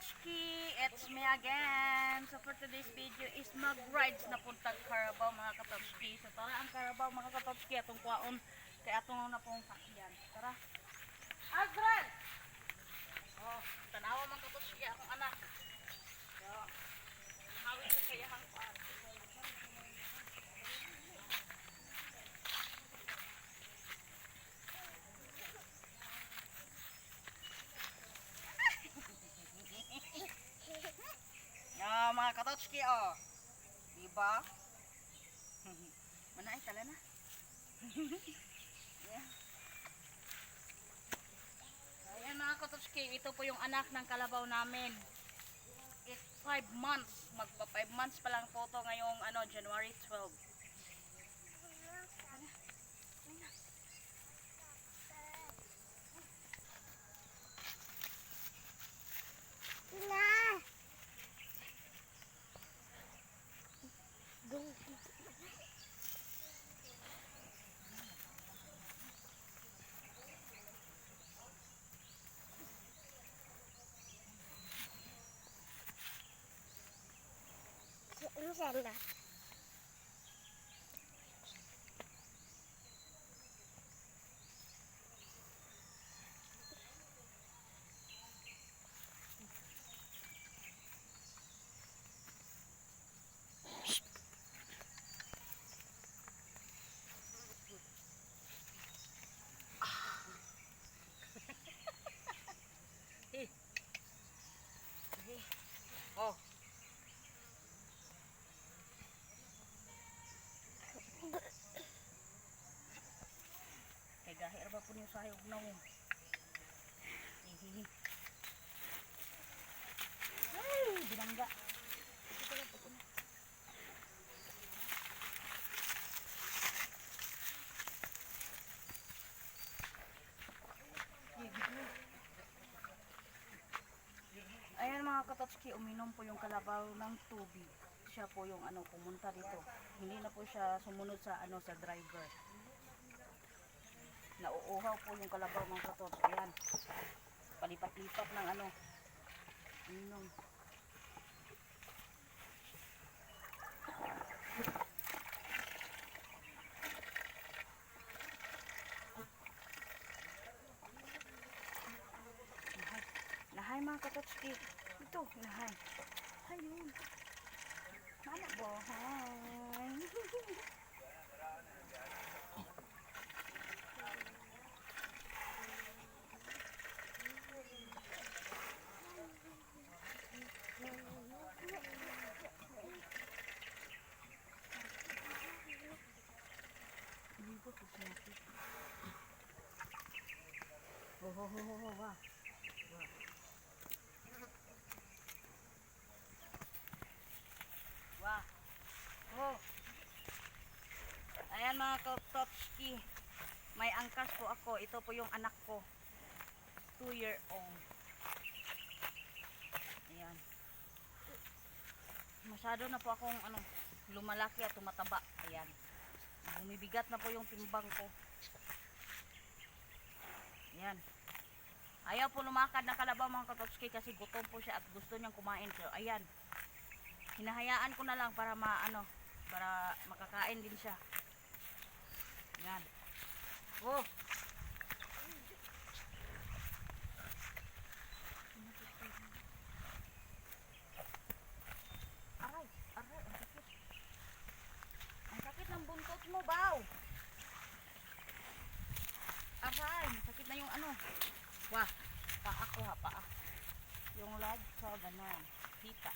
Katochki! It's me again! So for today's video is mag-rides na puntag Carabao mga Katochki. So tara ang Carabao mga Katochki atong kwaon kay atong na pong sakyan. Tara! Aldred! Oh, tanawa mga Katochki akong anak. So, hawit sa kayahang kwaan. Mga Katochki, oh. Diba? Manay, tala na. Yeah. Ayan mga Katochki, ito po yung anak ng kalabaw namin. It's 5 months. Magpa 5 months pa lang po to ngayong January 12. Ano senda? Oh. Kay gahir ba po niyo sayog na mo? Ay, binangga. Ito pala po na. Ayan mga Katochki, uminom po yung kalabaw ng tubig. Siya po yung pumunta dito. Hindi na po siya sumunod sa sa driver. Nauuhaw po yung kalabaw mga Katochki. Ayan. Palipat-lipat ng uminom. Nahay mga Katochki. Ito, nahay. Ayun. Mana bohong. Wah. Wah. Oh. Ayan mga Katochki. May angkas po ako. Ito po yung anak ko. 2-year-old. Ayan. Masyado na po akong lumalaki at tumataba. Ayan. Bumibigat na po yung timbang ko. Ayan. Ayaw po lumakad na kalabaw mga Katochki kasi gutom po siya at gusto niyang kumain. Pero ayan. Hinahayaan ko na lang para para makakain din siya. Ayan. Oh. Aray, ang sakit. Ang sakit ng buntot mo, baw. Aray, masakit na yung Wah, paa ko ha, paa. Yung lag sa ganon. Hita.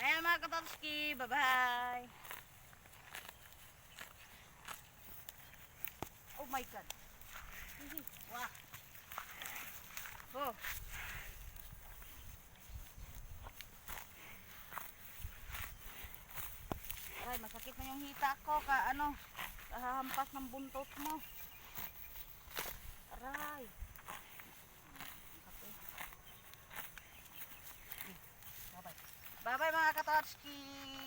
Ayan mga Katochki, bye-bye. Oh my God. Wah. Oh. Ay, masakit na yung hita ko kahampas ng buntot mo. Aray. Bye-bye mga katotski!